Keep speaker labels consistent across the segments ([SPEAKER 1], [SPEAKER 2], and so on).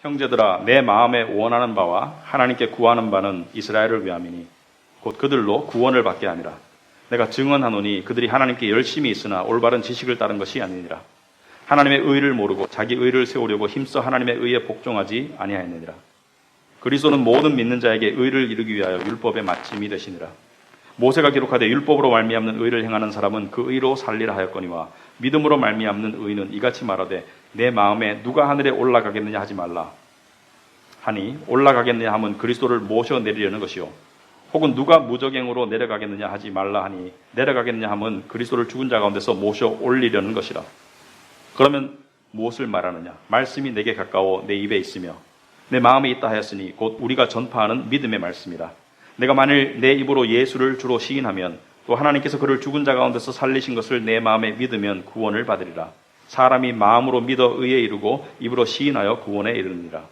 [SPEAKER 1] 형제들아, 내 마음에 원하는 바와 하나님께 구하는 바는 이스라엘을 위함이니 곧 그들로 구원을 받게 함이라. 내가 증언하노니 그들이 하나님께 열심히 있으나 올바른 지식을 따른 것이 아니니라. 하나님의 의를 모르고 자기 의를 세우려고 힘써 하나님의 의에 복종하지 아니하였느니라. 그리스도는 모든 믿는 자에게 의를 이루기 위하여 율법의 마침이 되시니라. 모세가 기록하되 율법으로 말미암는 의를 행하는 사람은 그 의로 살리라 하였거니와 믿음으로 말미암는 의는 이같이 말하되 내 마음에 누가 하늘에 올라가겠느냐 하지 말라 하니 올라가겠느냐 하면 그리스도를 모셔 내리려는 것이요 혹은 누가 무저갱으로 내려가겠느냐 하지 말라 하니 내려가겠느냐 하면 그리스도를 죽은 자 가운데서 모셔 올리려는 것이라. 그러면 무엇을 말하느냐? 말씀이 내게 가까워 내 입에 있으며 내 마음에 있다 하였으니 곧 우리가 전파하는 믿음의 말씀이라. 내가 만일 내 입으로 예수를 주로 시인하면 또 하나님께서 그를 죽은 자 가운데서 살리신 것을 내 마음에 믿으면 구원을 받으리라. 사람이 마음으로 믿어 의에 이르고 입으로 시인하여 구원에 이르느니라.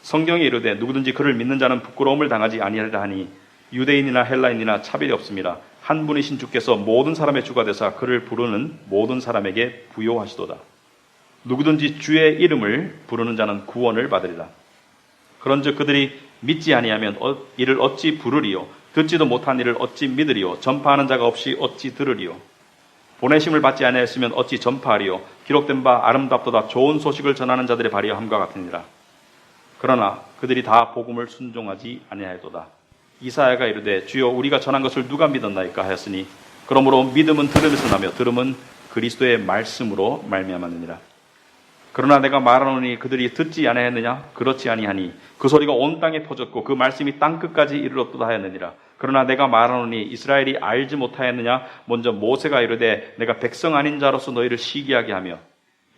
[SPEAKER 1] 성경에 이르되 누구든지 그를 믿는 자는 부끄러움을 당하지 아니하리라 하니 유대인이나 헬라인이나 차별이 없습니다. 한 분이신 주께서 모든 사람의 주가 되사 그를 부르는 모든 사람에게 부요하시도다. 누구든지 주의 이름을 부르는 자는 구원을 받으리라. 그런즉 그들이 믿지 아니하면 이를 어찌 부르리요? 듣지도 못한 이를 어찌 믿으리요? 전파하는 자가 없이 어찌 들으리요? 보내심을 받지 아니하였으면 어찌 전파하리요? 기록된 바 아름답도다 좋은 소식을 전하는 자들의 발이여 함과 같으니라. 그러나 그들이 다 복음을 순종하지 아니하였도다. 이사야가 이르되 주여 우리가 전한 것을 누가 믿었나이까 하였으니 그러므로 믿음은 들음에서 나며 들음은 그리스도의 말씀으로 말미암았느니라. 그러나 내가 말하노니 그들이 듣지 아니하였느냐? 그렇지 아니하니 그 소리가 온 땅에 퍼졌고 그 말씀이 땅 끝까지 이르렀도다 하였느니라. 그러나 내가 말하노니 이스라엘이 알지 못하였느냐? 먼저 모세가 이르되 내가 백성 아닌 자로서 너희를 시기하게 하며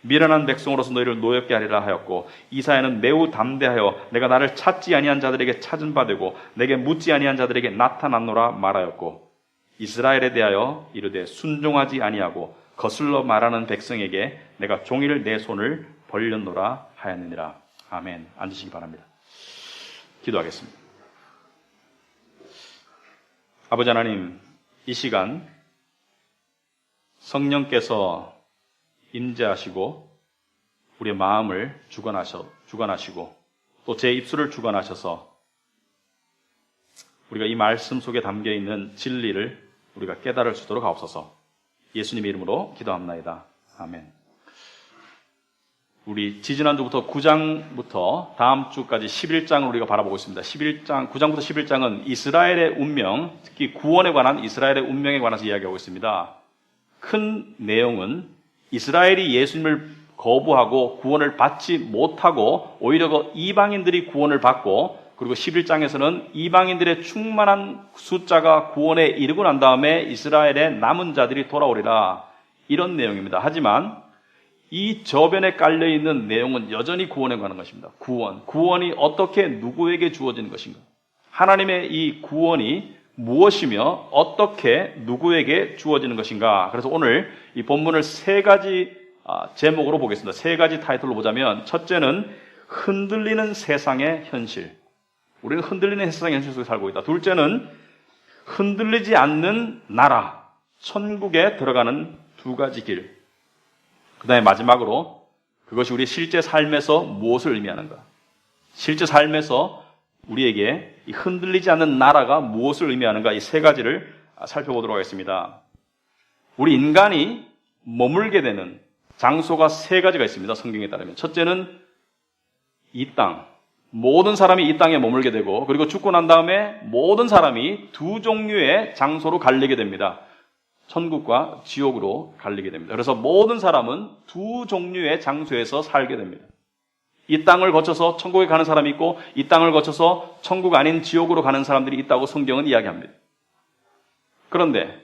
[SPEAKER 1] 미련한 백성으로서 너희를 노엽게 하리라 하였고 이사야는 매우 담대하여 내가 나를 찾지 아니한 자들에게 찾은 바 되고 내게 묻지 아니한 자들에게 나타났노라 말하였고 이스라엘에 대하여 이르되 순종하지 아니하고 거슬러 말하는 백성에게 내가 종일 내 손을 벌렸노라 하였느니라. 아멘. 앉으시기 바랍니다. 기도하겠습니다. 아버지 하나님, 이 시간 성령께서 임재하시고 우리의 마음을 주관하시고 또 제 입술을 주관하셔서 우리가 이 말씀 속에 담겨있는 진리를 우리가 깨달을 수 있도록 하옵소서. 예수님의 이름으로 기도합나이다. 아멘. 우리 지지난주부터 9장부터 다음 주까지 11장을 우리가 바라보고 있습니다. 9장부터 11장은 이스라엘의 운명, 특히 구원에 관한 이스라엘의 운명에 관해서 이야기하고 있습니다. 큰 내용은 이스라엘이 예수님을 거부하고 구원을 받지 못하고 오히려 그 이방인들이 구원을 받고 그리고 11장에서는 이방인들의 충만한 숫자가 구원에 이르고 난 다음에 이스라엘의 남은 자들이 돌아오리라. 이런 내용입니다. 하지만 이 저변에 깔려있는 내용은 여전히 구원에 관한 것입니다. 구원이 어떻게 누구에게 주어지는 것인가? 하나님의 이 구원이 무엇이며 어떻게 누구에게 주어지는 것인가? 그래서 오늘 이 본문을 세 가지 제목으로 보겠습니다. 세 가지 타이틀로 보자면 첫째는 흔들리는 세상의 현실. 우리는 흔들리는 세상의 현실 속에 살고 있다. 둘째는 흔들리지 않는 나라, 천국에 들어가는 두 가지 길. 그 다음에 마지막으로 그것이 우리 실제 삶에서 무엇을 의미하는가. 실제 삶에서 우리에게 이 흔들리지 않는 나라가 무엇을 의미하는가, 이 세 가지를 살펴보도록 하겠습니다. 우리 인간이 머물게 되는 장소가 세 가지가 있습니다. 성경에 따르면. 첫째는 이 땅. 모든 사람이 이 땅에 머물게 되고 그리고 죽고 난 다음에 모든 사람이 두 종류의 장소로 갈리게 됩니다. 천국과 지옥으로 갈리게 됩니다. 그래서 모든 사람은 두 종류의 장소에서 살게 됩니다. 이 땅을 거쳐서 천국에 가는 사람이 있고 이 땅을 거쳐서 천국 아닌 지옥으로 가는 사람들이 있다고 성경은 이야기합니다. 그런데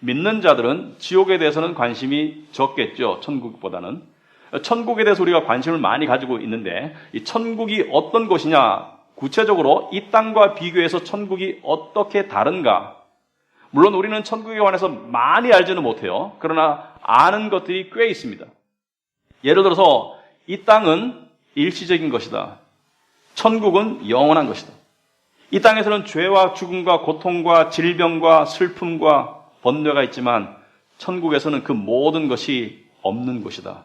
[SPEAKER 1] 믿는 자들은 지옥에 대해서는 관심이 적겠죠. 천국보다는. 천국에 대해서 우리가 관심을 많이 가지고 있는데 이 천국이 어떤 곳이냐, 구체적으로 이 땅과 비교해서 천국이 어떻게 다른가. 물론 우리는 천국에 관해서 많이 알지는 못해요. 그러나 아는 것들이 꽤 있습니다. 예를 들어서 이 땅은 일시적인 것이다. 천국은 영원한 것이다. 이 땅에서는 죄와 죽음과 고통과 질병과 슬픔과 번뇌가 있지만 천국에서는 그 모든 것이 없는 곳이다.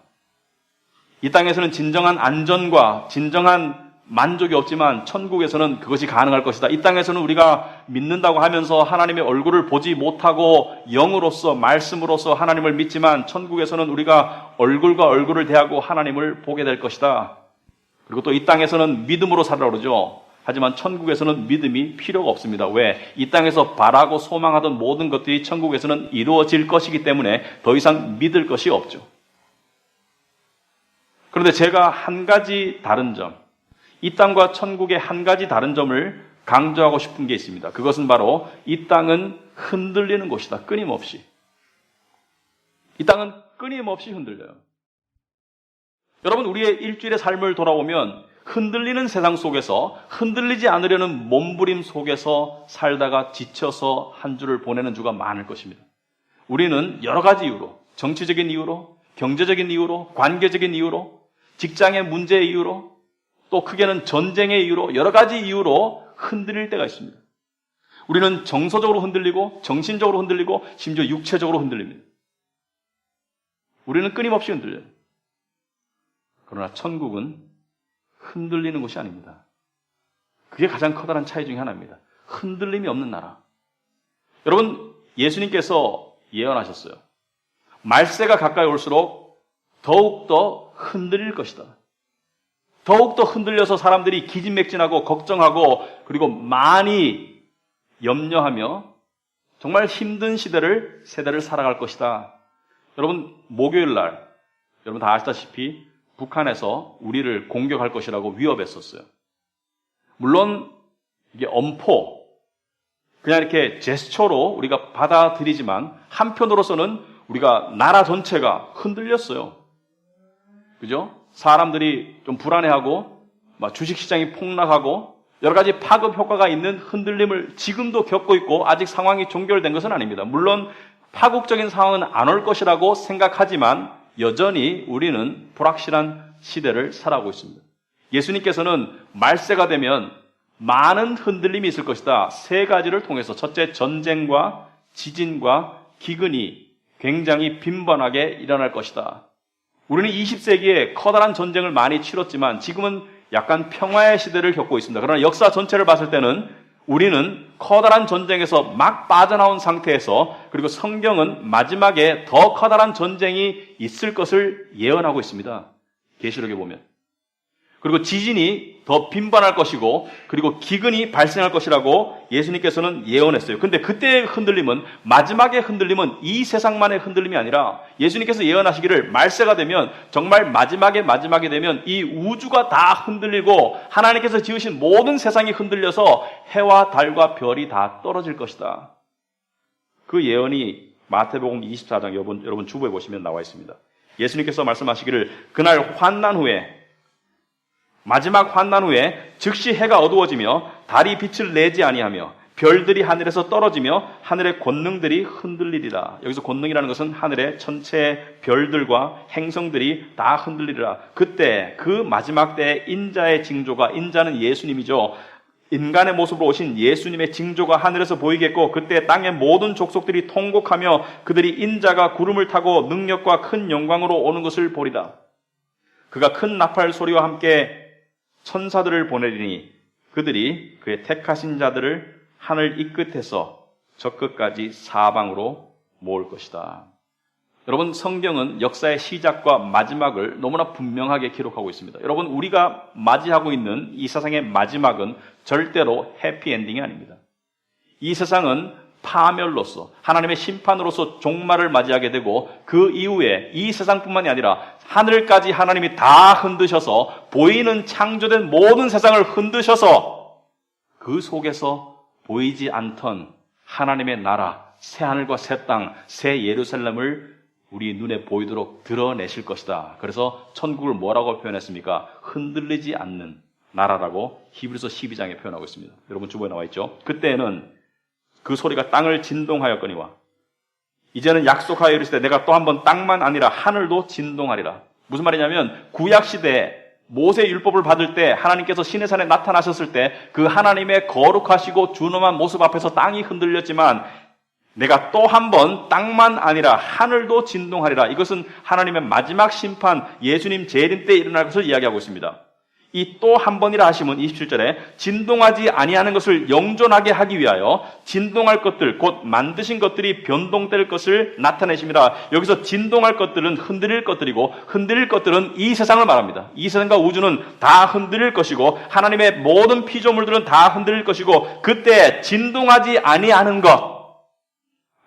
[SPEAKER 1] 이 땅에서는 진정한 안전과 진정한 만족이 없지만 천국에서는 그것이 가능할 것이다. 이 땅에서는 우리가 믿는다고 하면서 하나님의 얼굴을 보지 못하고 영으로서 말씀으로서 하나님을 믿지만 천국에서는 우리가 얼굴과 얼굴을 대하고 하나님을 보게 될 것이다. 그리고 또 이 땅에서는 믿음으로 살아라 그러죠. 하지만 천국에서는 믿음이 필요가 없습니다. 왜? 이 땅에서 바라고 소망하던 모든 것들이 천국에서는 이루어질 것이기 때문에 더 이상 믿을 것이 없죠. 그런데 제가 한 가지 다른 점, 이 땅과 천국의 한 가지 다른 점을 강조하고 싶은 게 있습니다. 그것은 바로 이 땅은 흔들리는 곳이다. 끊임없이. 이 땅은 끊임없이 흔들려요. 여러분, 우리의 일주일의 삶을 돌아보면 흔들리는 세상 속에서 흔들리지 않으려는 몸부림 속에서 살다가 지쳐서 한 주를 보내는 주가 많을 것입니다. 우리는 여러 가지 이유로, 정치적인 이유로, 경제적인 이유로, 관계적인 이유로, 직장의 문제의 이유로, 또 크게는 전쟁의 이유로 여러 가지 이유로 흔들릴 때가 있습니다. 우리는 정서적으로 흔들리고 정신적으로 흔들리고 심지어 육체적으로 흔들립니다. 우리는 끊임없이 흔들려요. 그러나 천국은 흔들리는 곳이 아닙니다. 그게 가장 커다란 차이 중에 하나입니다. 흔들림이 없는 나라. 여러분, 예수님께서 예언하셨어요. 말세가 가까이 올수록 더욱더 흔들릴 것이다. 더욱더 흔들려서 사람들이 기진맥진하고 걱정하고 그리고 많이 염려하며 정말 힘든 세대를 살아갈 것이다. 여러분, 목요일 날 여러분 다 아시다시피 북한에서 우리를 공격할 것이라고 위협했었어요. 물론 이게 엄포, 그냥 이렇게 제스처로 우리가 받아들이지만 한편으로서는 우리가 나라 전체가 흔들렸어요. 그죠? 사람들이 좀 불안해하고 주식시장이 폭락하고 여러 가지 파급 효과가 있는 흔들림을 지금도 겪고 있고 아직 상황이 종결된 것은 아닙니다. 물론 파국적인 상황은 안 올 것이라고 생각하지만 여전히 우리는 불확실한 시대를 살아가고 있습니다. 예수님께서는 말세가 되면 많은 흔들림이 있을 것이다. 세 가지를 통해서 첫째, 전쟁과 지진과 기근이 굉장히 빈번하게 일어날 것이다. 우리는 20세기에 커다란 전쟁을 많이 치렀지만 지금은 약간 평화의 시대를 겪고 있습니다. 그러나 역사 전체를 봤을 때는 우리는 커다란 전쟁에서 막 빠져나온 상태에서 그리고 성경은 마지막에 더 커다란 전쟁이 있을 것을 예언하고 있습니다. 계시록에 보면. 그리고 지진이 더 빈번할 것이고 그리고 기근이 발생할 것이라고 예수님께서는 예언했어요. 근데 그때의 흔들림은 마지막의 흔들림은 이 세상만의 흔들림이 아니라 예수님께서 예언하시기를 말세가 되면 정말 마지막에 되면 이 우주가 다 흔들리고 하나님께서 지으신 모든 세상이 흔들려서 해와 달과 별이 다 떨어질 것이다. 그 예언이 마태복음 24장 여러분 주보에 보시면 나와 있습니다. 예수님께서 말씀하시기를 그날 환난 후에 마지막 환난 후에 즉시 해가 어두워지며 달이 빛을 내지 아니하며 별들이 하늘에서 떨어지며 하늘의 권능들이 흔들리리라. 여기서 권능이라는 것은 하늘의 전체 별들과 행성들이 다 흔들리리라. 그때 그 마지막 때의 인자의 징조가, 인자는 예수님이죠. 인간의 모습으로 오신 예수님의 징조가 하늘에서 보이겠고 그때 땅의 모든 족속들이 통곡하며 그들이 인자가 구름을 타고 능력과 큰 영광으로 오는 것을 보리라. 그가 큰 나팔 소리와 함께 천사들을 보내리니 그들이 그의 택하신 자들을 하늘 이 끝에서 저 끝까지 사방으로 모을 것이다. 여러분, 성경은 역사의 시작과 마지막을 너무나 분명하게 기록하고 있습니다. 여러분, 우리가 맞이하고 있는 이 세상의 마지막은 절대로 해피엔딩이 아닙니다. 이 세상은 파멸로서 하나님의 심판으로서 종말을 맞이하게 되고 그 이후에 이 세상뿐만이 아니라 하늘까지 하나님이 다 흔드셔서 보이는 창조된 모든 세상을 흔드셔서 그 속에서 보이지 않던 하나님의 나라, 새 하늘과 새 땅, 새 예루살렘을 우리 눈에 보이도록 드러내실 것이다. 그래서 천국을 뭐라고 표현했습니까? 흔들리지 않는 나라라고 히브리서 12장에 표현하고 있습니다. 여러분 주보에 나와 있죠. 그때는 그 소리가 땅을 진동하였거니와 이제는 약속하여 이르시되 내가 또 한 번 땅만 아니라 하늘도 진동하리라. 무슨 말이냐면 구약시대에 모세의 율법을 받을 때 하나님께서 시내산에 나타나셨을 때 그 하나님의 거룩하시고 준엄한 모습 앞에서 땅이 흔들렸지만 내가 또 한 번 땅만 아니라 하늘도 진동하리라. 이것은 하나님의 마지막 심판, 예수님 재림 때 일어날 것을 이야기하고 있습니다. 이 또 한 번이라 하시면 27절에 진동하지 아니하는 것을 영존하게 하기 위하여 진동할 것들, 곧 만드신 것들이 변동될 것을 나타내십니다. 여기서 진동할 것들은 흔들릴 것들이고 흔들릴 것들은 이 세상을 말합니다. 이 세상과 우주는 다 흔들릴 것이고 하나님의 모든 피조물들은 다 흔들릴 것이고 그때 진동하지 아니하는 것,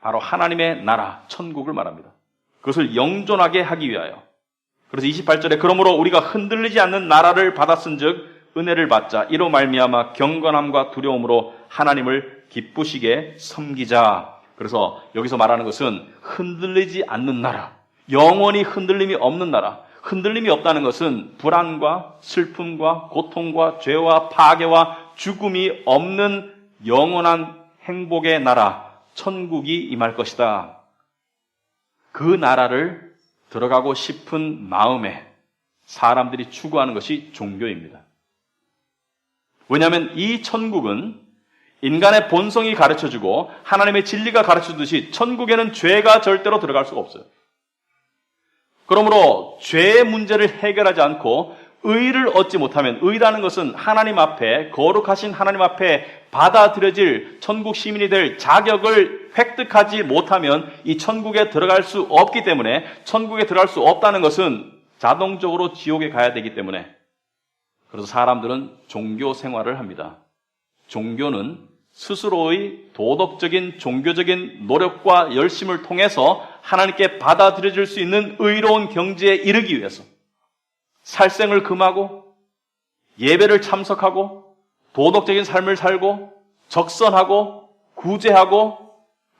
[SPEAKER 1] 바로 하나님의 나라, 천국을 말합니다. 그것을 영존하게 하기 위하여. 그래서 28절에 그러므로 우리가 흔들리지 않는 나라를 받았은즉 은혜를 받자. 이로 말미암아 경건함과 두려움으로 하나님을 기쁘시게 섬기자. 그래서 여기서 말하는 것은 흔들리지 않는 나라, 영원히 흔들림이 없는 나라. 흔들림이 없다는 것은 불안과 슬픔과 고통과 죄와 파괴와 죽음이 없는 영원한 행복의 나라, 천국이 임할 것이다. 그 나라를 들어가고 싶은 마음에 사람들이 추구하는 것이 종교입니다. 왜냐하면 이 천국은 인간의 본성이 가르쳐주고 하나님의 진리가 가르쳐주듯이 천국에는 죄가 절대로 들어갈 수가 없어요. 그러므로 죄의 문제를 해결하지 않고 의를 얻지 못하면, 의라는 것은 하나님 앞에, 거룩하신 하나님 앞에 받아들여질 천국 시민이 될 자격을 획득하지 못하면 이 천국에 들어갈 수 없기 때문에, 천국에 들어갈 수 없다는 것은 자동적으로 지옥에 가야 되기 때문에, 그래서 사람들은 종교 생활을 합니다. 종교는 스스로의 도덕적인 종교적인 노력과 열심을 통해서 하나님께 받아들여질 수 있는 의로운 경지에 이르기 위해서 살생을 금하고 예배를 참석하고 도덕적인 삶을 살고 적선하고 구제하고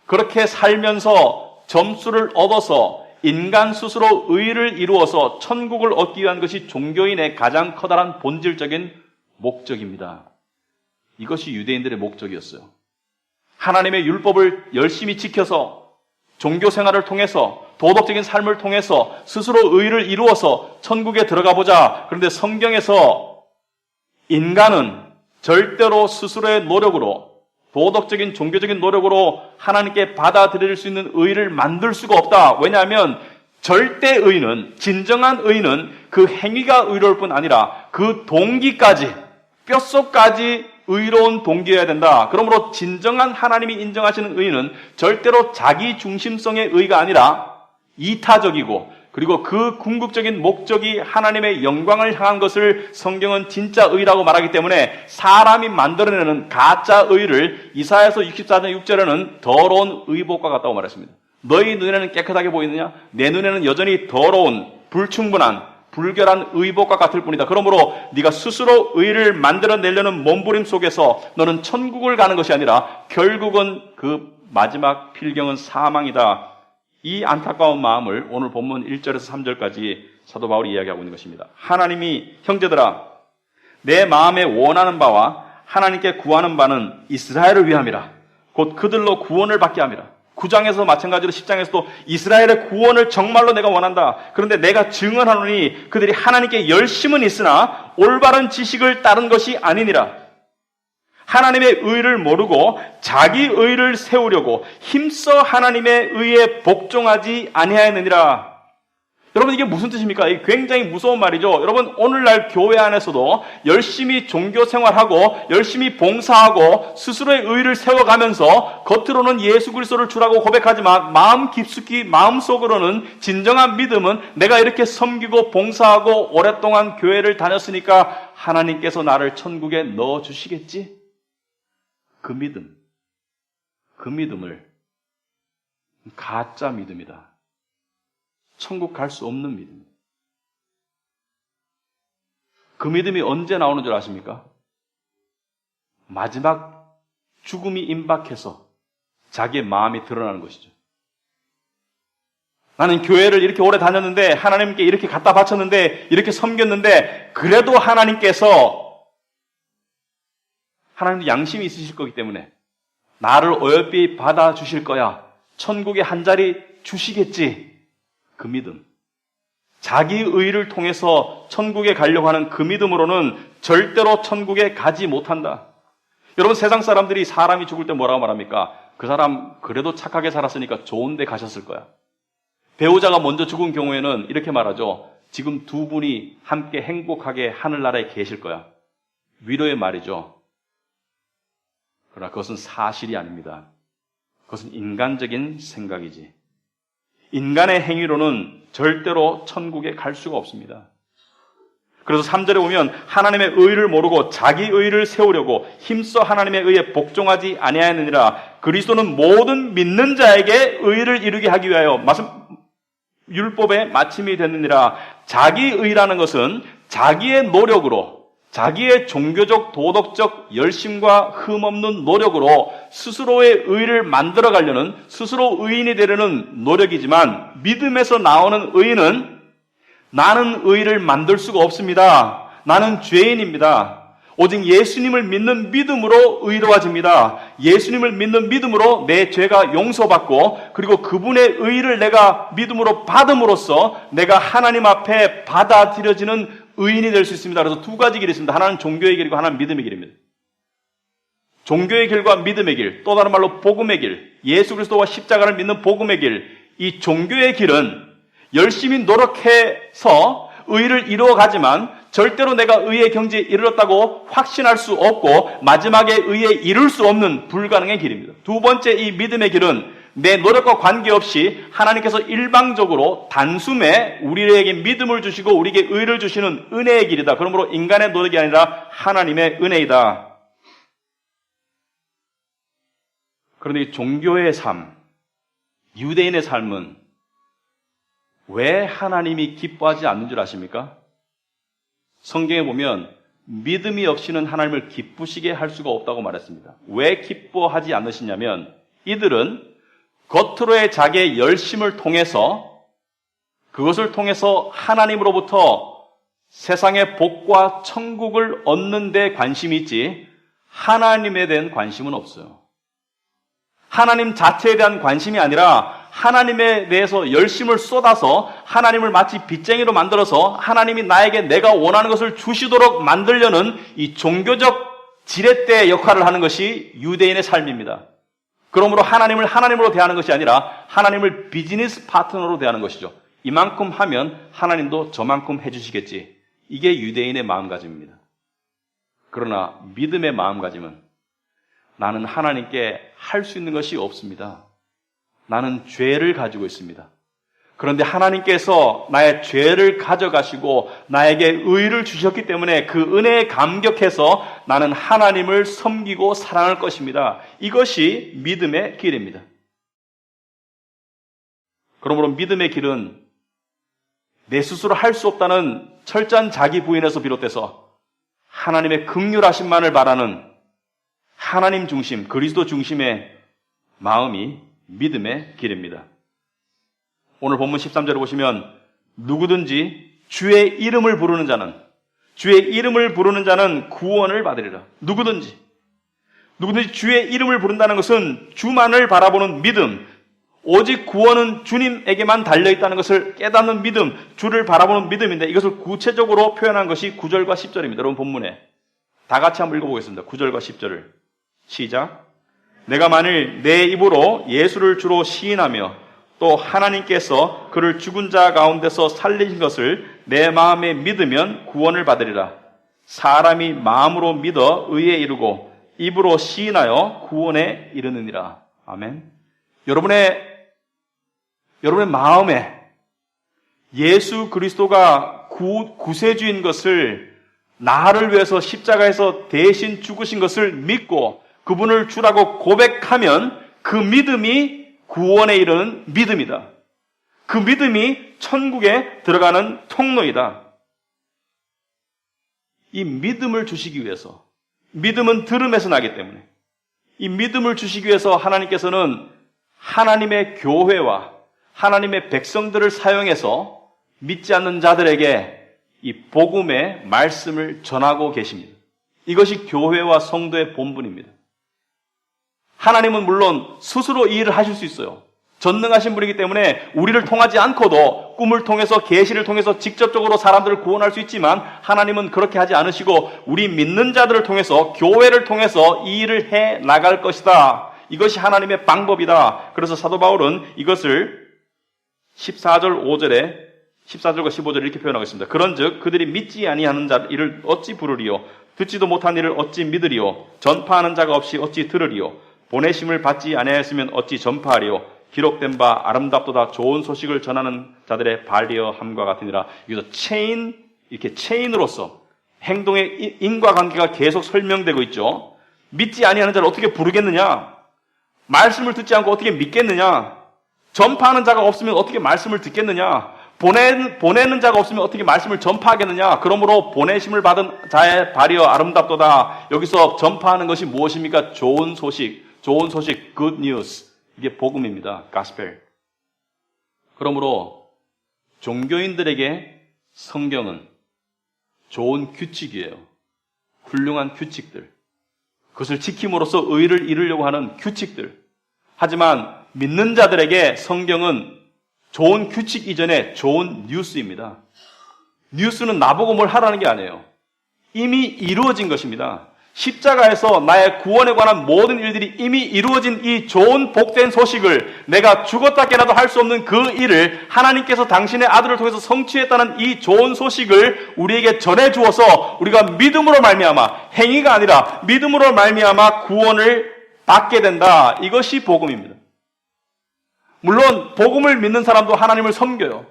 [SPEAKER 1] 그렇게 살면서 점수를 얻어서 인간 스스로 의를 이루어서 천국을 얻기 위한 것이 종교인의 가장 커다란 본질적인 목적입니다. 이것이 유대인들의 목적이었어요. 하나님의 율법을 열심히 지켜서 종교 생활을 통해서 도덕적인 삶을 통해서 스스로 의를 이루어서 천국에 들어가 보자. 그런데 성경에서 인간은 절대로 스스로의 노력으로, 도덕적인 종교적인 노력으로 하나님께 받아들일 수 있는 의를 만들 수가 없다. 왜냐하면 절대 의는, 진정한 의는 그 행위가 의로울 뿐 아니라 그 동기까지, 뼛속까지 의로운 동기여야 된다. 그러므로 진정한 하나님이 인정하시는 의는 절대로 자기 중심성의 의가 아니라 이타적이고, 그리고 그 궁극적인 목적이 하나님의 영광을 향한 것을 성경은 진짜 의라고 말하기 때문에 사람이 만들어내는 가짜 의를 이사야서 64장 6절에는 더러운 의복과 같다고 말했습니다. 너희 눈에는 깨끗하게 보이느냐? 내 눈에는 여전히 더러운, 불충분한, 불결한 의복과 같을 뿐이다. 그러므로 네가 스스로 의를 만들어내려는 몸부림 속에서 너는 천국을 가는 것이 아니라 결국은 그 마지막 필경은 사망이다. 이 안타까운 마음을 오늘 본문 1절에서 3절까지 사도 바울이 이야기하고 있는 것입니다. 하나님이, 형제들아, 내 마음에 원하는 바와 하나님께 구하는 바는 이스라엘을 위함이라. 곧 그들로 구원을 받게 함이라. 9장에서 마찬가지로 10장에서도 이스라엘의 구원을 정말로 내가 원한다. 그런데 내가 증언하노니 그들이 하나님께 열심은 있으나 올바른 지식을 따른 것이 아니니라. 하나님의 의를 모르고 자기 의를 세우려고 힘써 하나님의 의에 복종하지 아니하였느니라. 여러분, 이게 무슨 뜻입니까? 이게 굉장히 무서운 말이죠. 여러분, 오늘날 교회 안에서도 열심히 종교 생활하고 열심히 봉사하고 스스로의 의를 세워가면서 겉으로는 예수 그리스도를 주라고 고백하지만 마음 깊숙이, 마음속으로는 진정한 믿음은 내가 이렇게 섬기고 봉사하고 오랫동안 교회를 다녔으니까 하나님께서 나를 천국에 넣어주시겠지? 그 믿음을 가짜 믿음이다. 천국 갈 수 없는 믿음. 그 믿음이 언제 나오는 줄 아십니까? 마지막 죽음이 임박해서 자기의 마음이 드러나는 것이죠. 나는 교회를 이렇게 오래 다녔는데, 하나님께 이렇게 갖다 바쳤는데, 이렇게 섬겼는데, 그래도 하나님께서, 하나님도 양심이 있으실 거기 때문에 나를 어여삐 받아주실 거야. 천국에 한 자리 주시겠지. 그 믿음, 자기 의를 통해서 천국에 가려고 하는 그 믿음으로는 절대로 천국에 가지 못한다. 여러분, 세상 사람들이 사람이 죽을 때 뭐라고 말합니까? 그 사람 그래도 착하게 살았으니까 좋은 데 가셨을 거야. 배우자가 먼저 죽은 경우에는 이렇게 말하죠. 지금 두 분이 함께 행복하게 하늘나라에 계실 거야. 위로의 말이죠. 그러나 그것은 사실이 아닙니다. 그것은 인간적인 생각이지. 인간의 행위로는 절대로 천국에 갈 수가 없습니다. 그래서 3절에 보면 하나님의 의를 모르고 자기 의를 세우려고 힘써 하나님의 의에 복종하지 아니하였느니라. 그리스도는 모든 믿는 자에게 의를 이루게 하기 위하여 율법의 마침이 됐느니라. 자기 의라는 것은 자기의 노력으로, 자기의 종교적 도덕적 열심과 흠없는 노력으로 스스로의 의를 만들어가려는, 스스로 의인이 되려는 노력이지만, 믿음에서 나오는 의는 나는 의를 만들 수가 없습니다. 나는 죄인입니다. 오직 예수님을 믿는 믿음으로 의로워집니다. 예수님을 믿는 믿음으로 내 죄가 용서받고, 그리고 그분의 의를 내가 믿음으로 받음으로써 내가 하나님 앞에 받아들여지는 의인이 될 수 있습니다. 그래서 두 가지 길이 있습니다. 하나는 종교의 길이고 하나는 믿음의 길입니다. 종교의 길과 믿음의 길, 또 다른 말로 복음의 길, 예수 그리스도와 십자가를 믿는 복음의 길. 이 종교의 길은 열심히 노력해서 의를 이루어가지만 절대로 내가 의의 경지에 이르렀다고 확신할 수 없고 마지막에 의에 이룰 수 없는 불가능의 길입니다. 두 번째 이 믿음의 길은 내 노력과 관계없이 하나님께서 일방적으로 단숨에 우리에게 믿음을 주시고 우리에게 의를 주시는 은혜의 길이다. 그러므로 인간의 노력이 아니라 하나님의 은혜이다. 그런데 이 종교의 삶, 유대인의 삶은 왜 하나님이 기뻐하지 않는 줄 아십니까? 성경에 보면 믿음이 없이는 하나님을 기쁘시게 할 수가 없다고 말했습니다. 왜 기뻐하지 않으시냐면 이들은 겉으로의 자기의 열심을 통해서 그것을 통해서 하나님으로부터 세상의 복과 천국을 얻는 데 관심이 있지 하나님에 대한 관심은 없어요. 하나님 자체에 대한 관심이 아니라 하나님에 대해서 열심을 쏟아서 하나님을 마치 빚쟁이로 만들어서 하나님이 나에게 내가 원하는 것을 주시도록 만들려는 이 종교적 지렛대 역할을 하는 것이 유대인의 삶입니다. 그러므로 하나님을 하나님으로 대하는 것이 아니라 하나님을 비즈니스 파트너로 대하는 것이죠. 이만큼 하면 하나님도 저만큼 해주시겠지. 이게 유대인의 마음가짐입니다. 그러나 믿음의 마음가짐은 나는 하나님께 할 수 있는 것이 없습니다. 나는 죄를 가지고 있습니다. 그런데 하나님께서 나의 죄를 가져가시고 나에게 의를 주셨기 때문에 그 은혜에 감격해서 나는 하나님을 섬기고 사랑할 것입니다. 이것이 믿음의 길입니다. 그러므로 믿음의 길은 내 스스로 할 수 없다는 철저한 자기 부인에서 비롯해서 하나님의 긍휼하심만을 바라는 하나님 중심, 그리스도 중심의 마음이 믿음의 길입니다. 오늘 본문 13절을 보시면 누구든지 주의 이름을 부르는 자는 구원을 받으리라. 누구든지 주의 이름을 부른다는 것은 주만을 바라보는 믿음, 오직 구원은 주님에게만 달려있다는 것을 깨닫는 믿음, 주를 바라보는 믿음인데 이것을 구체적으로 표현한 것이 9절과 10절입니다. 여러분 본문에 다 같이 한번 읽어보겠습니다. 9절과 10절을 시작. 내가 만일 내 입으로 예수를 주로 시인하며 또 하나님께서 그를 죽은 자 가운데서 살리신 것을 내 마음에 믿으면 구원을 받으리라. 사람이 마음으로 믿어 의에 이르고 입으로 시인하여 구원에 이르느니라. 아멘. 여러분의 마음에 예수 그리스도가 구세주인 것을 나를 위해서 십자가에서 대신 죽으신 것을 믿고 그분을 주라고 고백하면 그 믿음이 구원에 이르는 믿음이다. 그 믿음이 천국에 들어가는 통로이다. 이 믿음을 주시기 위해서, 믿음은 들음에서 나기 때문에 이 믿음을 주시기 위해서 하나님께서는 하나님의 교회와 하나님의 백성들을 사용해서 믿지 않는 자들에게 이 복음의 말씀을 전하고 계십니다. 이것이 교회와 성도의 본분입니다. 하나님은 물론 스스로 이 일을 하실 수 있어요. 전능하신 분이기 때문에 우리를 통하지 않고도 꿈을 통해서 계시를 통해서 직접적으로 사람들을 구원할 수 있지만 하나님은 그렇게 하지 않으시고 우리 믿는 자들을 통해서 교회를 통해서 이 일을 해 나갈 것이다. 이것이 하나님의 방법이다. 그래서 사도 바울은 이것을 14절 5절에 14절과 15절에 이렇게 표현하고 있습니다. 그런즉 그들이 믿지 아니하는 자 이를 어찌 부르리요? 듣지도 못한 이를 어찌 믿으리요? 전파하는 자가 없이 어찌 들으리요? 보내심을 받지 아니하였으면 어찌 전파하리요? 기록된 바 아름답도다 좋은 소식을 전하는 자들의 발리어 함과 같으니라. 여기서 이렇게 체인으로서 행동의 인과관계가 계속 설명되고 있죠. 믿지 아니하는 자를 어떻게 부르겠느냐? 말씀을 듣지 않고 어떻게 믿겠느냐? 전파하는 자가 없으면 어떻게 말씀을 듣겠느냐? 보내는 자가 없으면 어떻게 말씀을 전파하겠느냐? 그러므로 보내심을 받은 자의 발이여 아름답도다. 여기서 전파하는 것이 무엇입니까? 좋은 소식, good news. 이게 복음입니다. gospel. 그러므로 종교인들에게 성경은 좋은 규칙이에요. 훌륭한 규칙들. 그것을 지킴으로써 의를 이루려고 하는 규칙들. 하지만 믿는 자들에게 성경은 좋은 규칙 이전에 좋은 뉴스입니다. 뉴스는 나보고 뭘 하라는 게 아니에요. 이미 이루어진 것입니다. 십자가에서 나의 구원에 관한 모든 일들이 이미 이루어진 이 좋은 복된 소식을 내가 죽었다 깨나도 할 수 없는 그 일을 하나님께서 당신의 아들을 통해서 성취했다는 이 좋은 소식을 우리에게 전해주어서 우리가 믿음으로 말미암아 행위가 아니라 믿음으로 말미암아 구원을 받게 된다. 이것이 복음입니다. 물론 복음을 믿는 사람도 하나님을 섬겨요.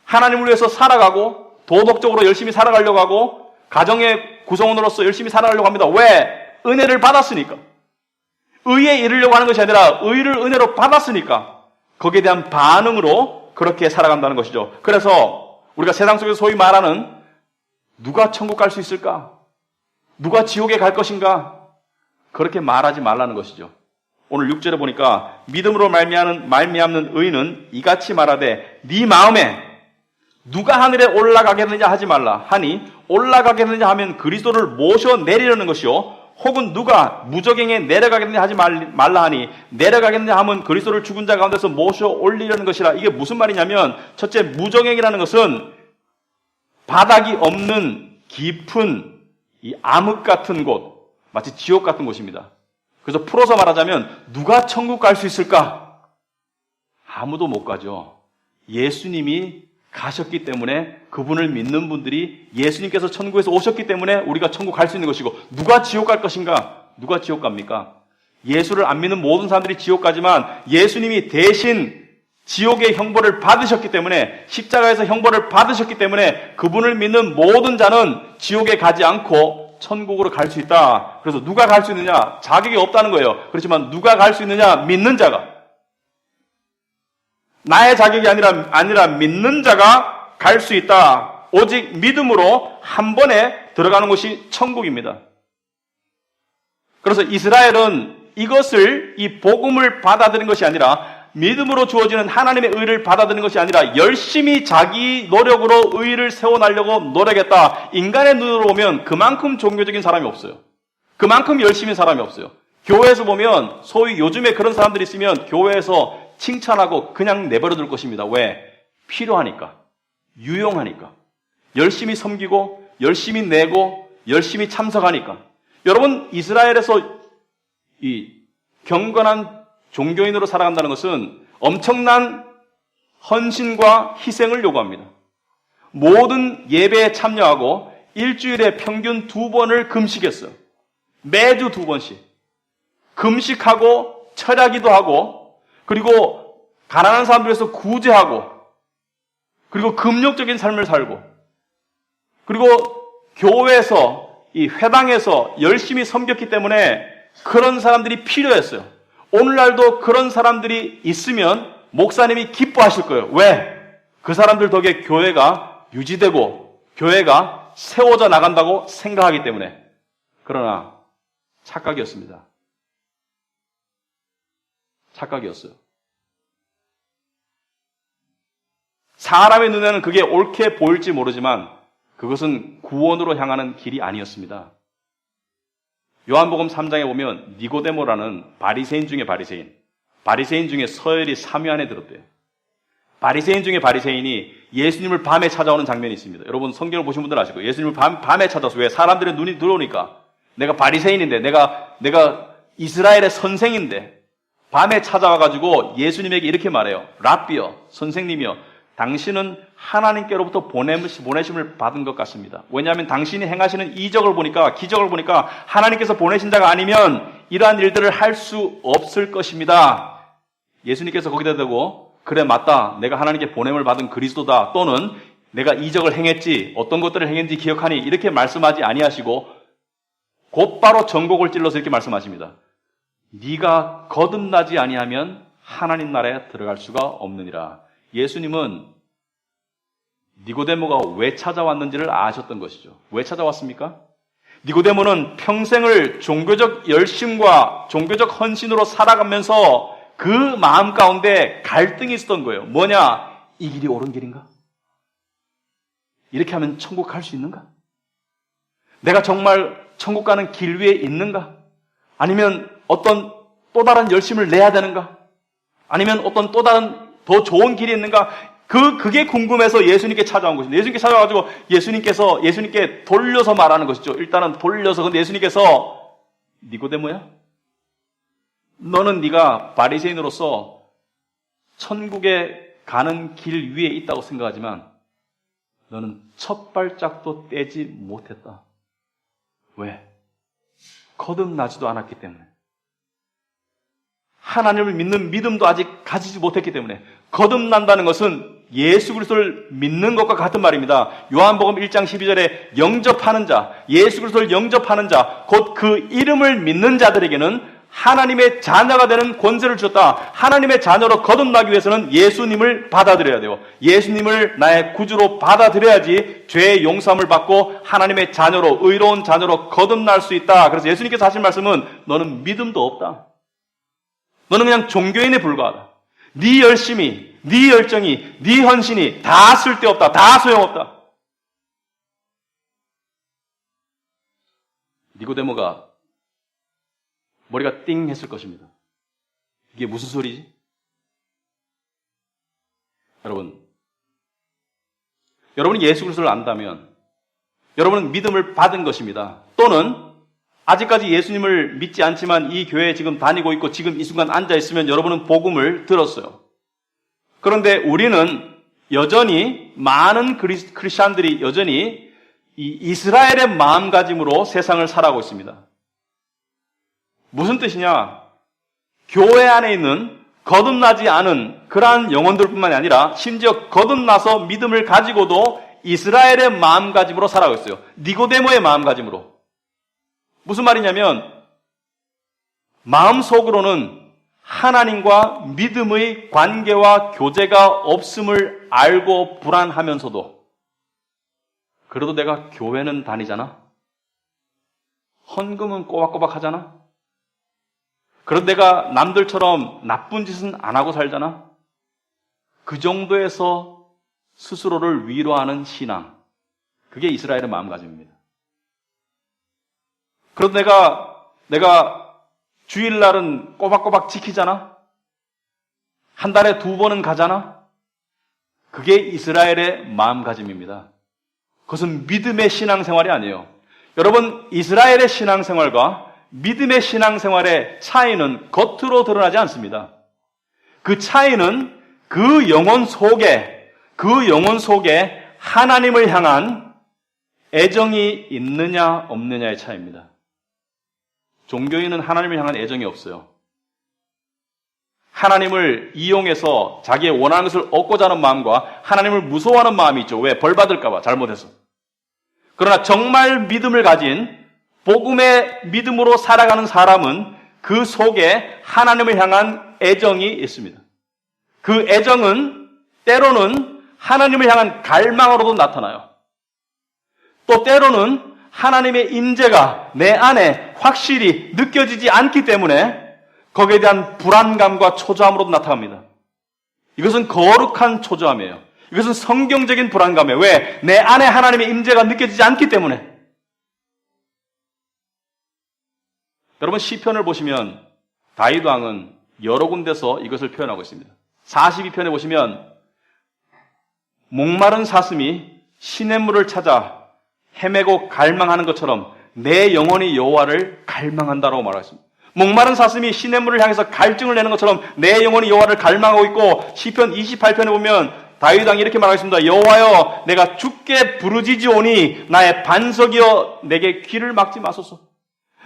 [SPEAKER 1] 하나님을 위해서 살아가고 도덕적으로 열심히 살아가려고 하고 가정의 구성원으로서 열심히 살아가려고 합니다. 왜? 은혜를 받았으니까. 의에 이르려고 하는 것이 아니라 의를 은혜로 받았으니까 거기에 대한 반응으로 그렇게 살아간다는 것이죠. 그래서 우리가 세상 속에서 소위 말하는 누가 천국 갈 수 있을까? 누가 지옥에 갈 것인가? 그렇게 말하지 말라는 것이죠. 오늘 6절에 보니까 믿음으로 말미암는 의인은 이같이 말하되 네 마음에 누가 하늘에 올라가겠느냐 하지 말라 하니 올라가겠느냐 하면 그리스도를 모셔 내리려는 것이요 혹은 누가 무저갱에 내려가겠느냐 하지 말라 하니 내려가겠느냐 하면 그리스도를 죽은 자 가운데서 모셔 올리려는 것이라. 이게 무슨 말이냐면 첫째 무저갱이라는 것은 바닥이 없는 깊은 이 암흑 같은 곳, 마치 지옥 같은 곳입니다. 그래서 풀어서 말하자면 누가 천국 갈 수 있을까? 아무도 못 가죠. 예수님이 가셨기 때문에 그분을 믿는 분들이 예수님께서 천국에서 오셨기 때문에 우리가 천국 갈 수 있는 것이고 누가 지옥 갈 것인가? 누가 지옥 갑니까? 예수를 안 믿는 모든 사람들이 지옥 가지만 예수님이 대신 지옥의 형벌을 받으셨기 때문에 십자가에서 형벌을 받으셨기 때문에 그분을 믿는 모든 자는 지옥에 가지 않고 천국으로 갈 수 있다. 그래서 누가 갈 수 있느냐? 자격이 없다는 거예요. 그렇지만 누가 갈 수 있느냐? 믿는 자가. 나의 자격이 아니라 믿는 자가 갈 수 있다. 오직 믿음으로 한 번에 들어가는 곳이 천국입니다. 그래서 이스라엘은 이것을 이 복음을 받아들인 것이 아니라 믿음으로 주어지는 하나님의 의를 받아들이는 것이 아니라 열심히 자기 노력으로 의를 세워나려고 노력했다. 인간의 눈으로 보면 그만큼 종교적인 사람이 없어요. 그만큼 열심히 사람이 없어요. 교회에서 보면 소위 요즘에 그런 사람들이 있으면 교회에서 칭찬하고 그냥 내버려둘 것입니다. 왜? 필요하니까. 유용하니까. 열심히 섬기고 열심히 내고 열심히 참석하니까. 여러분 이스라엘에서 이 경건한 종교인으로 살아간다는 것은 엄청난 헌신과 희생을 요구합니다. 모든 예배에 참여하고 일주일에 평균 2번을 금식했어요. 매주 2번씩. 금식하고 철야기도 하고 그리고 가난한 사람들에서 구제하고 그리고 금욕적인 삶을 살고 그리고 교회에서 이 회당에서 열심히 섬겼기 때문에 그런 사람들이 필요했어요. 오늘날도 그런 사람들이 있으면 목사님이 기뻐하실 거예요. 왜? 그 사람들 덕에 교회가 유지되고 교회가 세워져 나간다고 생각하기 때문에. 그러나 착각이었습니다. 착각이었어요. 사람의 눈에는 그게 옳게 보일지 모르지만 그것은 구원으로 향하는 길이 아니었습니다. 요한복음 3장에 보면 니고데모라는 바리새인 중에 바리새인 중에 서열이 3위 안에 들었대요. 바리새인 중에 바리새인이 예수님을 밤에 찾아오는 장면이 있습니다. 여러분 성경을 보신 분들 아시고 예수님을 밤에 찾아서 왜? 사람들의 눈이 들어오니까 내가 바리새인인데 내가 이스라엘의 선생인데 밤에 찾아와가지고 예수님에게 이렇게 말해요. 랍비여, 선생님이여, 당신은 하나님께로부터 보내심을 받은 것 같습니다. 왜냐하면 당신이 행하시는 이적을 보니까, 기적을 보니까 하나님께서 보내신 자가 아니면 이러한 일들을 할 수 없을 것입니다. 예수님께서 거기다 대고 그래 맞다, 내가 하나님께 보냄을 받은 그리스도다, 또는 내가 이적을 행했지, 어떤 것들을 행했는지 기억하니, 이렇게 말씀하지 아니하시고 곧바로 전곡을 찔러서 이렇게 말씀하십니다. 네가 거듭나지 아니하면 하나님 나라에 들어갈 수가 없느니라. 예수님은 니고데모가 왜 찾아왔는지를 아셨던 것이죠. 왜 찾아왔습니까? 니고데모는 평생을 종교적 열심과 종교적 헌신으로 살아가면서 그 마음 가운데 갈등이 있었던 거예요. 뭐냐? 이 길이 옳은 길인가? 이렇게 하면 천국 갈 수 있는가? 내가 정말 천국 가는 길 위에 있는가? 아니면 어떤 또 다른 열심을 내야 되는가? 아니면 어떤 또 다른 더 좋은 길이 있는가? 그게 궁금해서 예수님께 찾아온 것입니다. 예수님께 찾아와가지고 예수님께 돌려서 말하는 것이죠. 일단은 돌려서. 근데 예수님께서 니고데모야? 너는 네가 바리새인으로서 천국에 가는 길 위에 있다고 생각하지만 너는 첫 발짝도 떼지 못했다. 왜? 거듭나지도 않았기 때문에. 하나님을 믿는 믿음도 아직 가지지 못했기 때문에. 거듭난다는 것은 예수 그리스도를 믿는 것과 같은 말입니다. 요한복음 1장 12절에 영접하는 자, 예수 그리스도를 영접하는 자, 곧 그 이름을 믿는 자들에게는 하나님의 자녀가 되는 권세를 주셨다. 하나님의 자녀로 거듭나기 위해서는 예수님을 받아들여야 돼요. 예수님을 나의 구주로 받아들여야지 죄의 용서함을 받고 하나님의 자녀로, 의로운 자녀로 거듭날 수 있다. 그래서 예수님께서 하신 말씀은 너는 믿음도 없다. 너는 그냥 종교인에 불과하다. 네 열심이, 네 열정이, 네 헌신이 다 쓸데없다. 다 소용없다. 니고데모가 머리가 띵 했을 것입니다. 이게 무슨 소리지? 여러분이 예수 그리스도를 안다면 여러분은 믿음을 받은 것입니다. 또는 아직까지 예수님을 믿지 않지만 이 교회에 지금 다니고 있고 지금 이 순간 앉아 있으면 여러분은 복음을 들었어요. 그런데 우리는 여전히 많은 크리스찬들이 여전히 이 이스라엘의 마음가짐으로 세상을 살아가고 있습니다. 무슨 뜻이냐? 교회 안에 있는 거듭나지 않은 그러한 영혼들뿐만이 아니라 심지어 거듭나서 믿음을 가지고도 이스라엘의 마음가짐으로 살아가고 있어요. 니고데모의 마음가짐으로. 무슨 말이냐면 마음속으로는 하나님과 믿음의 관계와 교제가 없음을 알고 불안하면서도 그래도 내가 교회는 다니잖아? 헌금은 꼬박꼬박 하잖아? 그래도 내가 남들처럼 나쁜 짓은 안 하고 살잖아? 그 정도에서 스스로를 위로하는 신앙. 그게 이스라엘의 마음가짐입니다. 그래도 내가 주일날은 꼬박꼬박 지키잖아? 한 달에 2번은 가잖아? 그게 이스라엘의 마음가짐입니다. 그것은 믿음의 신앙생활이 아니에요. 여러분, 이스라엘의 신앙생활과 믿음의 신앙생활의 차이는 겉으로 드러나지 않습니다. 그 차이는 그 영혼 속에 하나님을 향한 애정이 있느냐 없느냐의 차이입니다. 종교인은 하나님을 향한 애정이 없어요. 하나님을 이용해서 자기의 원하는 것을 얻고자 하는 마음과 하나님을 무서워하는 마음이 있죠. 왜? 벌 받을까 봐, 잘못해서. 그러나 정말 믿음을 가진 복음의 믿음으로 살아가는 사람은 그 속에 하나님을 향한 애정이 있습니다. 그 애정은 때로는 하나님을 향한 갈망으로도 나타나요. 또 때로는 하나님의 임재가 내 안에 확실히 느껴지지 않기 때문에 거기에 대한 불안감과 초조함으로도 나타납니다. 이것은 거룩한 초조함이에요. 이것은 성경적인 불안감이에요. 왜? 내 안에 하나님의 임재가 느껴지지 않기 때문에. 여러분 시편을 보시면 다윗 왕은 여러 군데서 이것을 표현하고 있습니다. 42편에 보시면 목마른 사슴이 시냇물을 찾아 헤매고 갈망하는 것처럼 내 영혼이 여호와를 갈망한다라고 말하고 있습니다. 목마른 사슴이 시냇물을 향해서 갈증을 내는 것처럼 내 영혼이 여호와를 갈망하고 있고, 시편 28편에 보면 다윗 왕이 이렇게 말하겠습니다. 여호와여, 내가 주께 부르짖으오니 나의 반석이여 내게 귀를 막지 마소서.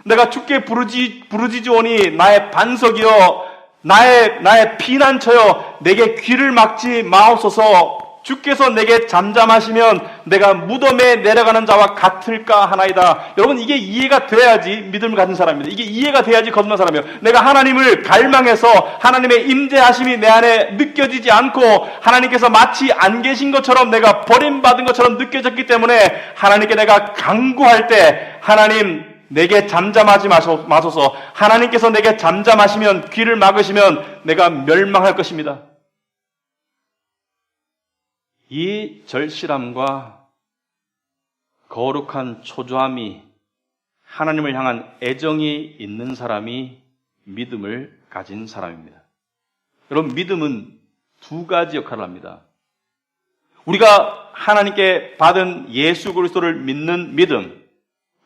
[SPEAKER 1] 내가 주께 부르짖으오니 나의 반석이여 나의 피난처여 내게 귀를 막지 마옵소서. 주께서 내게 잠잠하시면 내가 무덤에 내려가는 자와 같을까 하나이다. 여러분, 이게 이해가 돼야지 믿음을 가진 사람입니다. 이게 이해가 돼야지 거듭난 사람이에요. 내가 하나님을 갈망해서 하나님의 임재하심이 내 안에 느껴지지 않고 하나님께서 마치 안 계신 것처럼 내가 버림받은 것처럼 느껴졌기 때문에 하나님께 내가 간구할 때 하나님 내게 잠잠하지 마소서. 하나님께서 내게 잠잠하시면, 귀를 막으시면 내가 멸망할 것입니다. 이 절실함과 거룩한 초조함이, 하나님을 향한 애정이 있는 사람이 믿음을 가진 사람입니다. 여러분, 믿음은 두 가지 역할을 합니다. 우리가 하나님께 받은 예수 그리스도를 믿는 믿음,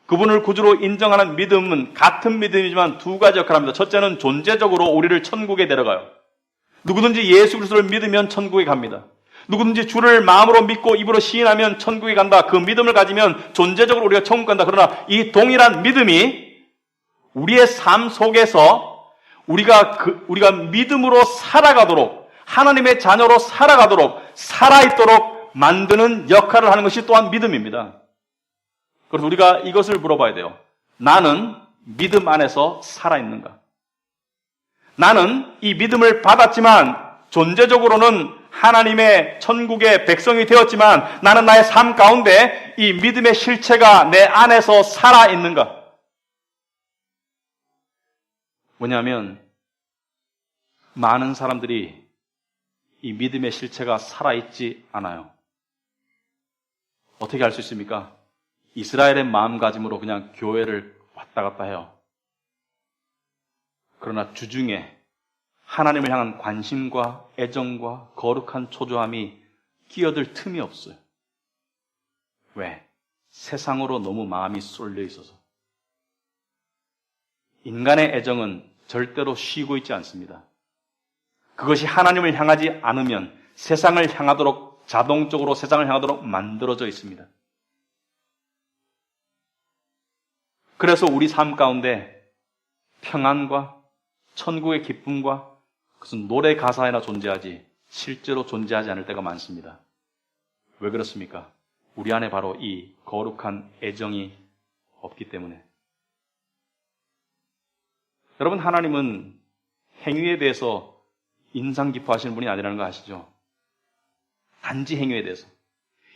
[SPEAKER 1] 그분을 구주로 인정하는 믿음은 같은 믿음이지만 두 가지 역할을 합니다. 첫째는 존재적으로 우리를 천국에 데려가요. 누구든지 예수 그리스도를 믿으면 천국에 갑니다. 누구든지 주를 마음으로 믿고 입으로 시인하면 천국에 간다. 그 믿음을 가지면 존재적으로 우리가 천국 간다. 그러나 이 동일한 믿음이 우리의 삶 속에서 우리가 믿음으로 살아가도록, 하나님의 자녀로 살아가도록, 살아있도록 만드는 역할을 하는 것이 또한 믿음입니다. 그래서 우리가 이것을 물어봐야 돼요. 나는 믿음 안에서 살아있는가? 나는 이 믿음을 받았지만 존재적으로는 하나님의 천국의 백성이 되었지만 나는 나의 삶 가운데 이 믿음의 실체가 내 안에서 살아있는가? 뭐냐면 많은 사람들이 이 믿음의 실체가 살아있지 않아요. 어떻게 할 수 있습니까? 이스라엘의 마음가짐으로 그냥 교회를 왔다 갔다 해요. 그러나 주중에 하나님을 향한 관심과 애정과 거룩한 초조함이 끼어들 틈이 없어요. 왜? 세상으로 너무 마음이 쏠려 있어서. 인간의 애정은 절대로 쉬고 있지 않습니다. 그것이 하나님을 향하지 않으면 세상을 향하도록, 자동적으로 세상을 향하도록 만들어져 있습니다. 그래서 우리 삶 가운데 평안과 천국의 기쁨과 그것은 노래 가사에나 존재하지 실제로 존재하지 않을 때가 많습니다. 왜 그렇습니까? 우리 안에 바로 이 거룩한 애정이 없기 때문에. 여러분, 하나님은 행위에 대해서 인상 깊어하시는 분이 아니라는 거 아시죠? 단지 행위에 대해서.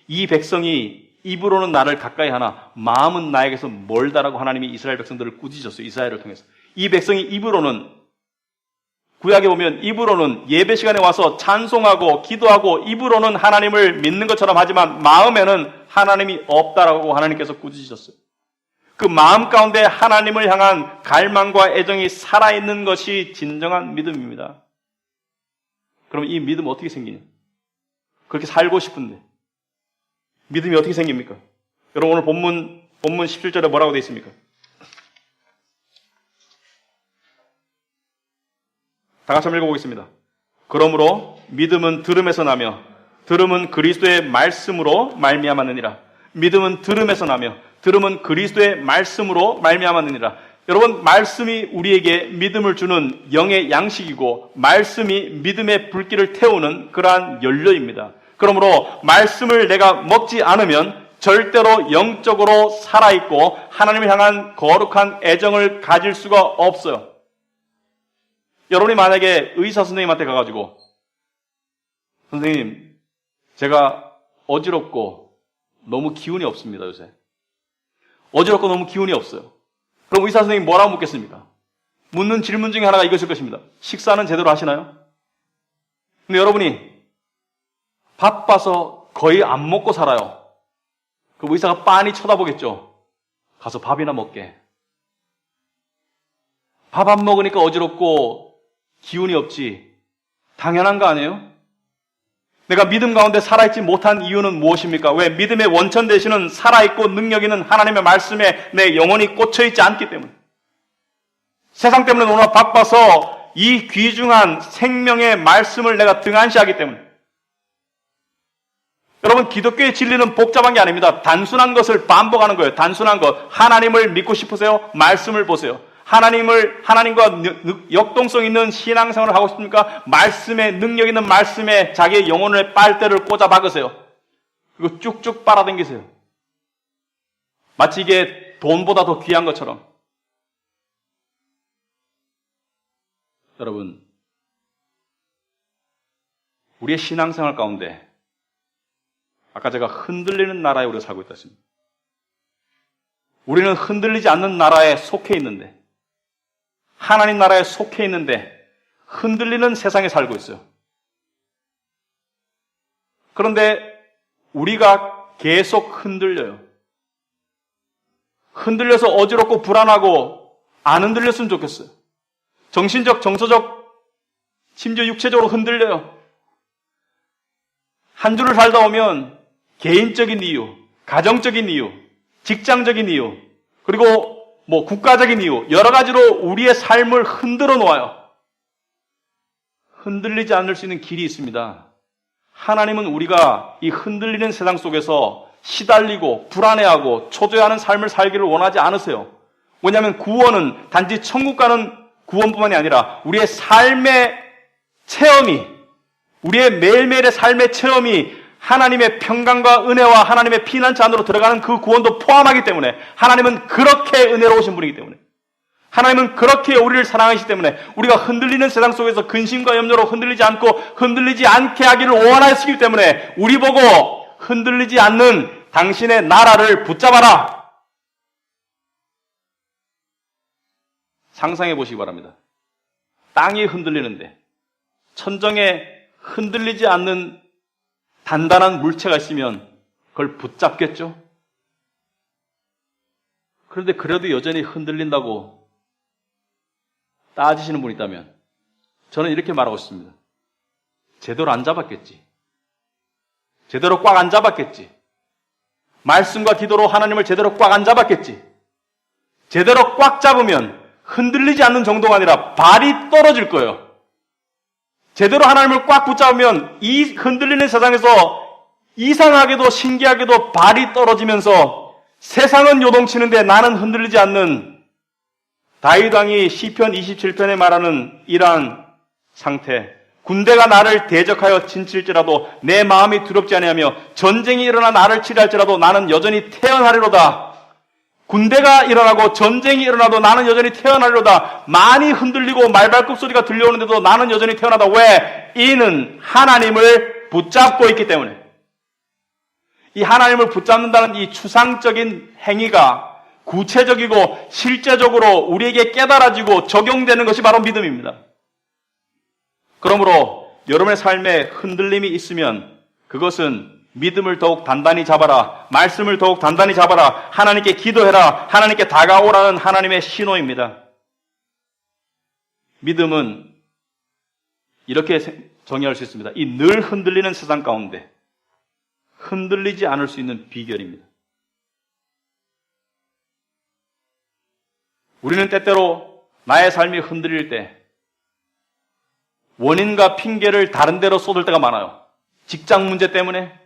[SPEAKER 1] 이 백성이 입으로는 나를 가까이 하나 마음은 나에게서 멀다라고 하나님이 이스라엘 백성들을 꾸짖었어요. 이스라엘을 통해서. 이 백성이 입으로는, 구약에 보면 입으로는 예배 시간에 와서 찬송하고 기도하고 입으로는 하나님을 믿는 것처럼 하지만 마음에는 하나님이 없다라고 하나님께서 꾸짖으셨어요. 그 마음 가운데 하나님을 향한 갈망과 애정이 살아있는 것이 진정한 믿음입니다. 그럼 이 믿음 어떻게 생기냐? 그렇게 살고 싶은데 믿음이 어떻게 생깁니까? 여러분, 오늘 본문 17절에 뭐라고 되어 있습니까? 다 같이 한번 읽어보겠습니다. 그러므로 믿음은 들음에서 나며 들음은 그리스도의 말씀으로 말미암았느니라. 믿음은 들음에서 나며 들음은 그리스도의 말씀으로 말미암았느니라. 여러분, 말씀이 우리에게 믿음을 주는 영의 양식이고 말씀이 믿음의 불길을 태우는 그러한 연료입니다. 그러므로 말씀을 내가 먹지 않으면 절대로 영적으로 살아있고 하나님을 향한 거룩한 애정을 가질 수가 없어요. 여러분이 만약에 의사 선생님한테 가가지고 선생님, 제가 어지럽고 너무 기운이 없습니다, 요새. 어지럽고 너무 기운이 없어요. 그럼 의사 선생님이 뭐라고 묻겠습니까? 묻는 질문 중에 하나가 이것일 것입니다. 식사는 제대로 하시나요? 근데 여러분이 바빠서 거의 안 먹고 살아요. 그럼 의사가 빤히 쳐다보겠죠. 가서 밥이나 먹게. 밥 안 먹으니까 어지럽고 기운이 없지. 당연한 거 아니에요? 내가 믿음 가운데 살아있지 못한 이유는 무엇입니까? 왜? 믿음의 원천 되시는 살아있고 능력 있는 하나님의 말씀에 내 영혼이 꽂혀있지 않기 때문에. 세상 때문에 너무나 바빠서 이 귀중한 생명의 말씀을 내가 등한시하기 때문에. 여러분, 기독교의 진리는 복잡한 게 아닙니다. 단순한 것을 반복하는 거예요. 단순한 것. 하나님을 믿고 싶으세요? 말씀을 보세요. 하나님과 역동성 있는 신앙생활을 하고 싶습니까? 말씀에, 능력 있는 말씀에 자기의 영혼의 빨대를 꽂아 박으세요. 그리고 쭉쭉 빨아당기세요. 마치 이게 돈보다 더 귀한 것처럼. 여러분, 우리의 신앙생활 가운데 아까 제가 흔들리는 나라에 우리가 살고 있다 했습니다. 우리는 흔들리지 않는 나라에 속해 있는데, 하나님 나라에 속해 있는데 흔들리는 세상에 살고 있어요. 그런데 우리가 계속 흔들려요. 흔들려서 어지럽고 불안하고 안 흔들렸으면 좋겠어요. 정신적, 정서적, 심지어 육체적으로 흔들려요. 한 주를 살다 오면 개인적인 이유, 가정적인 이유, 직장적인 이유, 그리고 국가적인 이유, 여러 가지로 우리의 삶을 흔들어 놓아요. 흔들리지 않을 수 있는 길이 있습니다. 하나님은 우리가 이 흔들리는 세상 속에서 시달리고 불안해하고 초조해하는 삶을 살기를 원하지 않으세요. 왜냐하면 구원은 단지 천국 가는 구원뿐만이 아니라 우리의 삶의 체험이, 우리의 매일매일의 삶의 체험이 하나님의 평강과 은혜와 하나님의 피난처 안으로 들어가는 그 구원도 포함하기 때문에, 하나님은 그렇게 은혜로우신 분이기 때문에, 하나님은 그렇게 우리를 사랑하시기 때문에 우리가 흔들리는 세상 속에서 근심과 염려로 흔들리지 않고 흔들리지 않게 하기를 원하시기 때문에 우리 보고 흔들리지 않는 당신의 나라를 붙잡아라. 상상해 보시기 바랍니다. 땅이 흔들리는데 천정에 흔들리지 않는 단단한 물체가 있으면 그걸 붙잡겠죠? 그런데 그래도 여전히 흔들린다고 따지시는 분이 있다면 저는 이렇게 말하고 싶습니다. 제대로 안 잡았겠지. 제대로 꽉 안 잡았겠지. 말씀과 기도로 하나님을 제대로 꽉 안 잡았겠지. 제대로 꽉 잡으면 흔들리지 않는 정도가 아니라 발이 떨어질 거예요. 제대로 하나님을 꽉 붙잡으면 이 흔들리는 세상에서 이상하게도 신기하게도 발이 떨어지면서 세상은 요동치는데 나는 흔들리지 않는, 다윗 왕이 시편 27편에 말하는 이러한 상태. 군대가 나를 대적하여 진칠지라도 내 마음이 두렵지 아니하며 전쟁이 일어나 나를 치리할지라도 나는 여전히 태어나리로다. 군대가 일어나고 전쟁이 일어나도 나는 여전히 태어나리로다. 많이 흔들리고 말발굽 소리가 들려오는데도 나는 여전히 태어나다. 왜? 이는 하나님을 붙잡고 있기 때문에. 이 하나님을 붙잡는다는 이 추상적인 행위가 구체적이고 실제적으로 우리에게 깨달아지고 적용되는 것이 바로 믿음입니다. 그러므로 여러분의 삶에 흔들림이 있으면 그것은 믿음을 더욱 단단히 잡아라, 말씀을 더욱 단단히 잡아라, 하나님께 기도해라, 하나님께 다가오라는 하나님의 신호입니다. 믿음은 이렇게 정의할 수 있습니다. 이 늘 흔들리는 세상 가운데 흔들리지 않을 수 있는 비결입니다. 우리는 때때로 나의 삶이 흔들릴 때 원인과 핑계를 다른 데로 쏟을 때가 많아요. 직장 문제 때문에,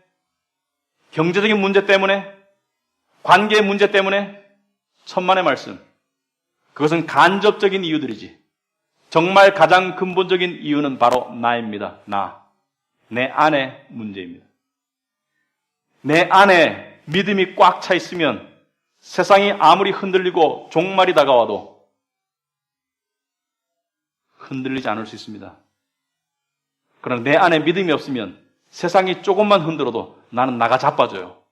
[SPEAKER 1] 경제적인 문제 때문에, 관계 문제 때문에. 천만의 말씀. 그것은 간접적인 이유들이지. 정말 가장 근본적인 이유는 바로 나입니다. 내 안의 문제입니다. 내 안에 믿음이 꽉 차 있으면 세상이 아무리 흔들리고 종말이 다가와도 흔들리지 않을 수 있습니다. 그러나 내 안에 믿음이 없으면 세상이 조금만 흔들어도 나는 나가 자빠져요.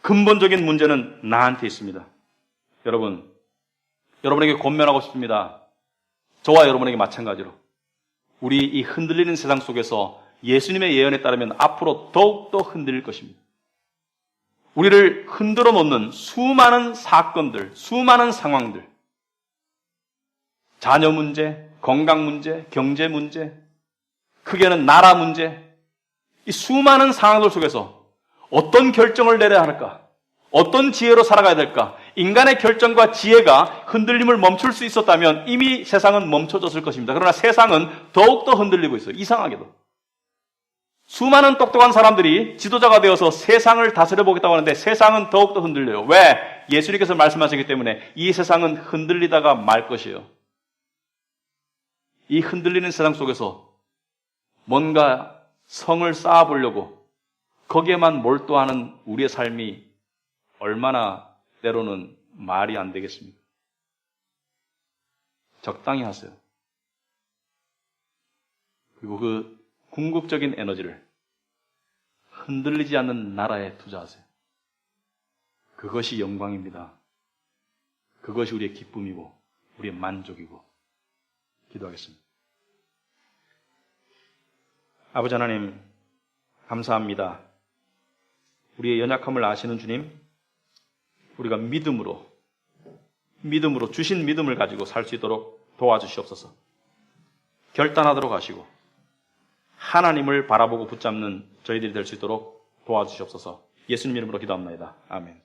[SPEAKER 1] 근본적인 문제는 나한테 있습니다. 여러분에게 권면하고 싶습니다. 저와 여러분에게 마찬가지로 우리 이 흔들리는 세상 속에서 예수님의 예언에 따르면 앞으로 더욱더 흔들릴 것입니다. 우리를 흔들어 놓는 수많은 사건들, 수많은 상황들, 자녀 문제, 건강 문제, 경제 문제, 크게는 나라 문제, 이 수많은 상황들 속에서 어떤 결정을 내려야 할까? 어떤 지혜로 살아가야 될까? 인간의 결정과 지혜가 흔들림을 멈출 수 있었다면 이미 세상은 멈춰졌을 것입니다. 그러나 세상은 더욱더 흔들리고 있어요. 이상하게도. 수많은 똑똑한 사람들이 지도자가 되어서 세상을 다스려 보겠다고 하는데 세상은 더욱더 흔들려요. 왜? 예수님께서 말씀하셨기 때문에 이 세상은 흔들리다가 말 것이에요. 이 흔들리는 세상 속에서 뭔가 성을 쌓아보려고 거기에만 몰두하는 우리의 삶이 얼마나 때로는 말이 안 되겠습니까? 적당히 하세요. 그리고 그 궁극적인 에너지를 흔들리지 않는 나라에 투자하세요. 그것이 영광입니다. 그것이 우리의 기쁨이고 우리의 만족이고. 기도하겠습니다. 아버지 하나님, 감사합니다. 우리의 연약함을 아시는 주님, 우리가 믿음으로 주신 믿음을 가지고 살 수 있도록 도와주시옵소서. 결단하도록 하시고 하나님을 바라보고 붙잡는 저희들이 될 수 있도록 도와주시옵소서. 예수님 이름으로 기도합니다. 아멘.